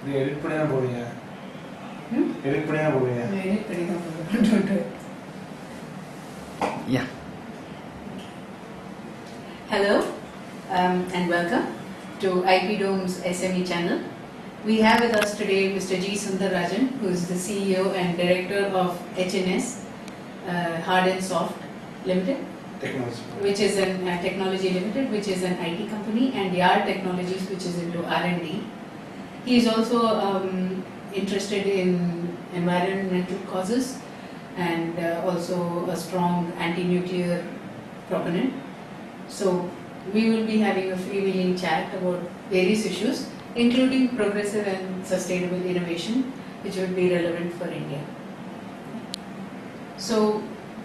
இது எடிட் பண்ணி தான் போவீங்க. எடிட் பண்ணி தான் போவீங்க. எடிட் பண்ணி தான் போவீங்க. Yeah. Hello and welcome to IP Dome's SME channel. We have with us today Mr. G. Sundararajan, who is the CEO and Director of HNS Hard and Soft Limited, which is an Technology Limited, which is an IT company, and Yard Technologies, which is into R&D. He is also interested in environmental causes and also a strong anti-nuclear proponent. So we will be having a freewheeling chat about various issues, including progressive and sustainable innovation, which would be relevant for India. So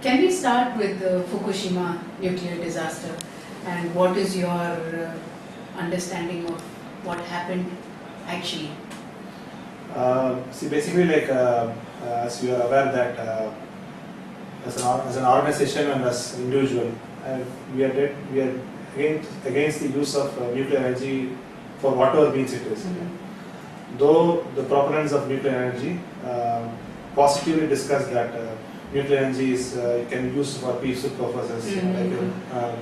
can we start with the Fukushima nuclear disaster, and what is your understanding of what happened actually? See, basically, like as you are aware that as an organization and as individual, we are against the use of nuclear energy for whatever means it is. Mm-hmm. Though the proponents of nuclear energy positively discuss that nuclear energy can be used for peaceful purposes, like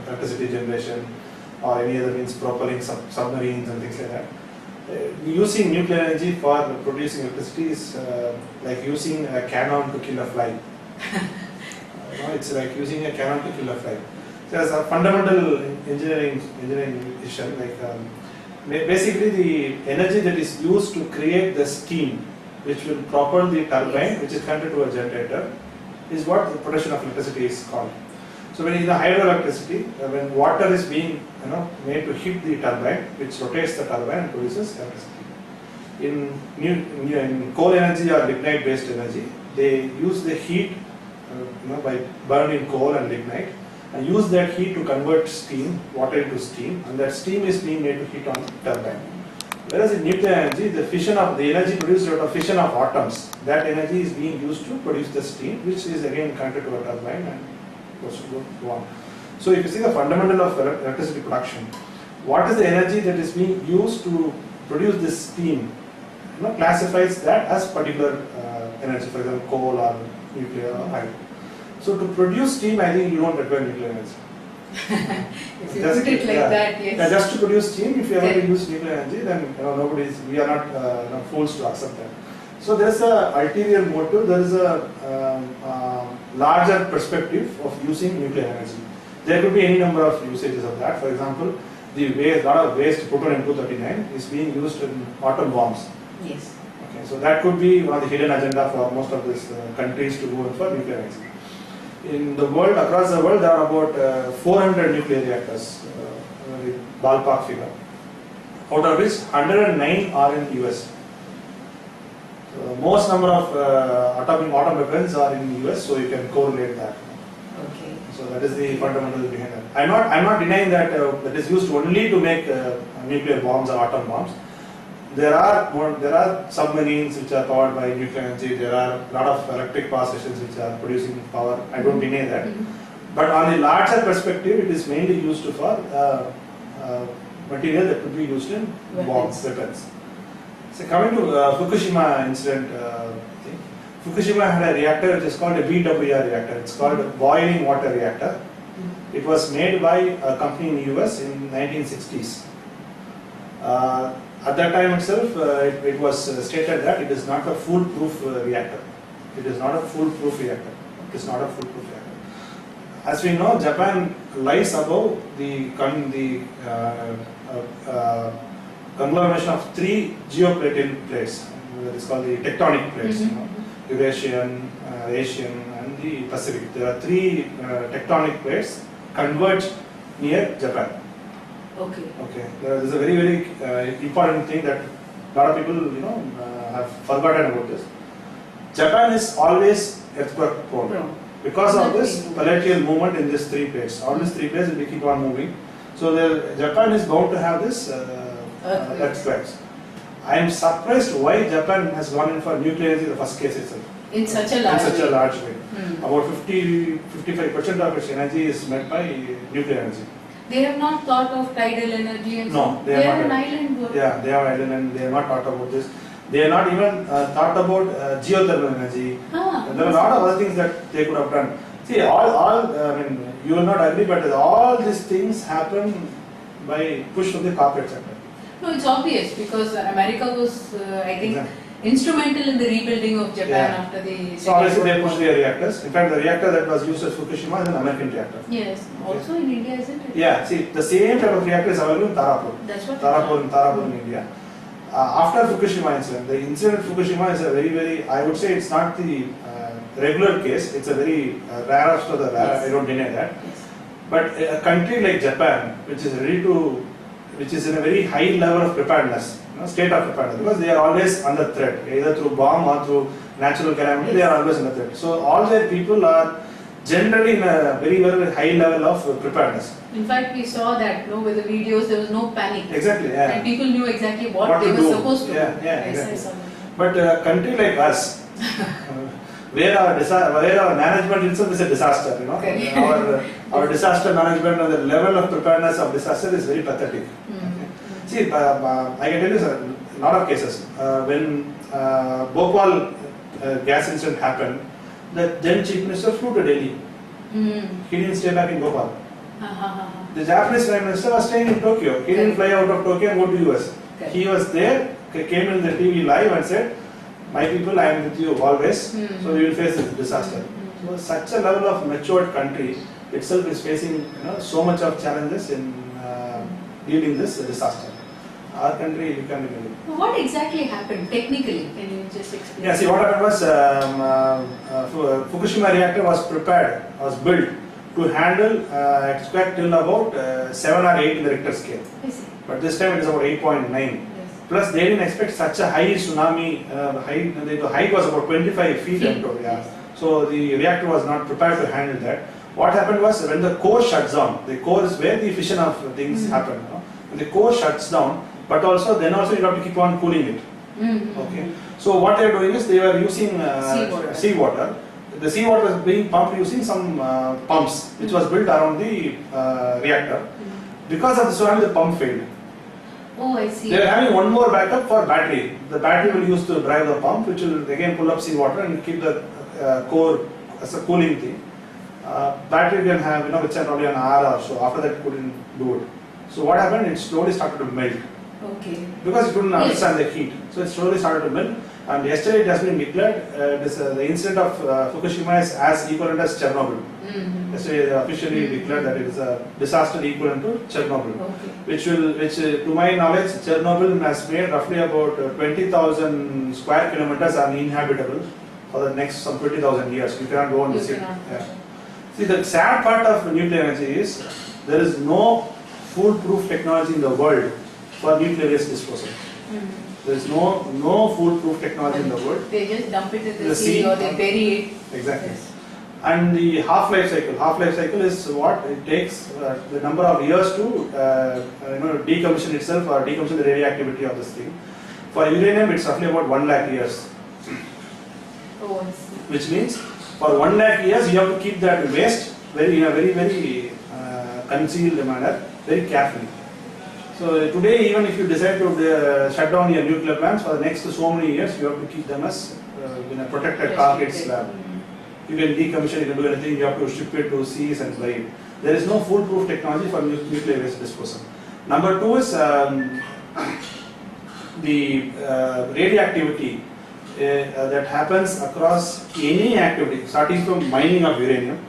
electricity generation or any other means, propelling submarines and things like that. Using nuclear energy for producing electricity is like using a cannon to kill a fly. It's like using a cannon to kill a fly. So as a fundamental engineering issue, like basically the energy that is used to create the steam which will propel the turbine, which is connected to a generator, is what the production of electricity is called. So when in the hydroelectricity, when water is being made to hit the turbine, which rotates the turbine and produces electricity. In coal energy or lignite based energy, they use the heat by burning coal and lignite, and use that heat to convert steam, water into steam, and that steam is being made to heat on turbine. Whereas in nuclear energy, the energy produced out of fission of atoms, that energy is being used to produce the steam, which is again connected to a turbine and goes to go on. So if you see the fundamental of electricity production, what is the energy that is being used to produce this steam, classifies that as particular energy, for example coal or nuclear or hydro. So to produce steam, I think you don't require nuclear energy. If you put it like that, yes. Just to produce steam, if you ever use nuclear energy, then we are not fools to accept that. So there is a ulterior motive, there is a larger perspective of using nuclear energy. There could be any number of usages of that. For example, a lot of waste plutonium-239 is being used in atom bombs. Yes. Okay, so that could be one of the hidden agenda for most of these countries to go in for nuclear energy. In the world, across the world, there are about 400 nuclear reactors, ballpark figure, out of which 109 are in US. So most number of atomic weapons are in US, so you can correlate that. Okay. So that is the fundamental behind that. I'm not denying that that is used only to make nuclear bombs or atom bombs. There are submarines which are powered by nuclear energy. There are a lot of electric power stations which are producing power. I don't deny that. But on a larger perspective, it is mainly used for material that could be used in bombs, weapons. So coming to Fukushima incident, Fukushima had a reactor which is called a BWR reactor. It's called a boiling water reactor. It was made by a company in the US in 1960s. At that time itself, it was stated that it is not a foolproof reactor. It is not a foolproof reactor. It is not a foolproof reactor. As we know, Japan lies above the conglomeration of 3 geopolitical plates. That is called the tectonic plates. Eurasian, Asian, and the Pacific. There are 3 tectonic plates converge near Japan. Okay. There is a very, very important thing that a lot of people, have forgotten about this. Japan is always earthquake prone because of this palatial movement in these 3 plates. All these 3 plates will keep on moving. So Japan is bound to have this earthquakes. I am surprised why Japan has gone in for nuclear energy in the first case itself. In such a large way. About 50-55% of its energy is met by nuclear energy. They have not thought of tidal energy and no, they are an island. Yeah, they are island and they have not thought about this. They are not even thought about geothermal energy. There are a lot of other things that they could have done. See, I mean, you will not agree, but all these things happen by push from the corporate sector. No, it's obvious because America was, I think, Exactly. instrumental in the rebuilding of Japan Yeah. after the. So obviously they pushed their reactors. In fact, the reactor that was used at Fukushima is an American reactor. Yes, also in India, isn't it? Yeah, see, the same type of reactor is available in Tarapur. That's what. Tarapur in India. After Fukushima incident, the incident at Fukushima is a very, I would say it's not the regular case, it's a very rarest of the rare, Yes. I don't deny that. Yes. But a country like Japan, which is in a very high level of preparedness, state of preparedness, because they are always under threat, either through bomb or through natural calamity, they are always under threat. So all their people are generally in a very high level of preparedness. In fact, we saw that, with the videos, there was no panic. Exactly, yeah. And people knew exactly what they to were do. supposed to do. Yeah, Yes, exactly. I saw that. But a country like us, where our management itself is a disaster, Okay. our disaster management and the level of preparedness of disaster is very pathetic. See, I can tell you a lot of cases. When Bhopal gas incident happened, the then Chief Minister flew to Delhi. He didn't stay back in Bhopal. The Japanese Prime Minister was staying in Tokyo. He didn't fly out of Tokyo and go to US. Okay. He was there, came in the TV live and said, "My people, I am with you always, so we will face this disaster." So such a level of matured country itself is facing so much of challenges in dealing this disaster. Our country, you can imagine. What exactly happened technically? Can you just explain? Yeah, see what happened was Fukushima reactor was built to handle, expect till about 7 or 8 in the Richter scale. I see. But this time it is about 8.9. Yes. Plus they didn't expect such a high tsunami, the height was about 25 feet and so, yeah. So the reactor was not prepared to handle that. What happened was when the core shuts down, the core is where the fission of things happen. When the core shuts down, but then also you have to keep on cooling it. Okay. So what they are doing is they are using seawater. The seawater was being pumped using some pumps which was built around the reactor. Because of the tsunami, the pump failed. Oh, I see. They are having one more backup for battery. The battery will use to drive the pump, which will again pull up seawater and keep the core as a cooling thing. Battery can have, which are probably an hour or so. After that, couldn't do it. So what happened? It slowly started to melt. Okay. Because it couldn't understand the heat. So it slowly started to melt. And yesterday it has been declared the incident of Fukushima is as equivalent as Chernobyl. Yesterday they officially declared that it is a disaster equivalent to Chernobyl. Okay. Which to my knowledge, Chernobyl has made roughly about 20,000 square kilometers uninhabitable for the next some 20,000 years. You cannot go on this. Yeah. See, the sad part of nuclear energy is there is no foolproof technology in the world for nuclear waste disposal. There is no foolproof technology in the world. They just dump it in the sea or they bury it. Exactly. Yes. And the half-life cycle is what it takes the number of years to decommission itself or decommission the radioactivity of this thing. For uranium, it's roughly about 1 lakh years. Oh, I see. Which means for 1 lakh years you have to keep that waste in a very concealed manner, very carefully. So today, even if you decide to shut down your nuclear plants for the next so many years, you have to keep them as in a protected concrete slab. You can decommission, you can do anything, you have to ship it to seas and buy it. There is no foolproof technology for nuclear waste disposal. Number 2 is the radioactivity that happens across any activity, starting from mining of uranium,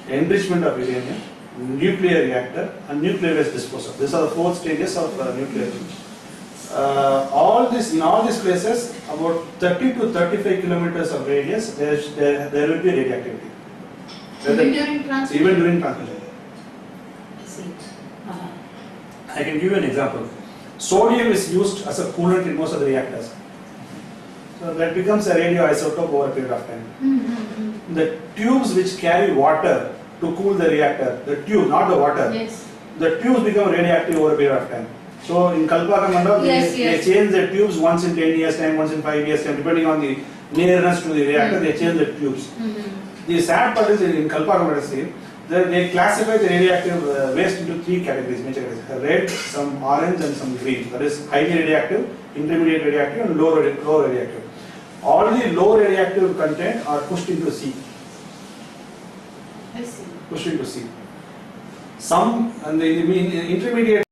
enrichment of uranium, nuclear reactor and nuclear waste disposal. These are the 4 stages of nuclear. In all these places, about 30 to 35 kilometers of radius, there will be radioactivity. Even during transmission? Even during transmission. I see. I can give you an example. Sodium is used as a coolant in most of the reactors. So that becomes a radioisotope over a period of time. The tubes which carry water to cool the reactor, the tube, not the water, yes. The tubes become radioactive over a period of time. So in Kalpakam and all, they change the tubes once in 10 years time, once in 5 years time, depending on the nearness to the reactor, they change the tubes. The sad part is in Kalpakam, they classify the radioactive waste into 3 categories, major categories: red, some orange and some green. That is highly radioactive, intermediate radioactive and low radioactive. All the low radioactive content are pushed into C. I see. Pushed into C. Some and the intermediate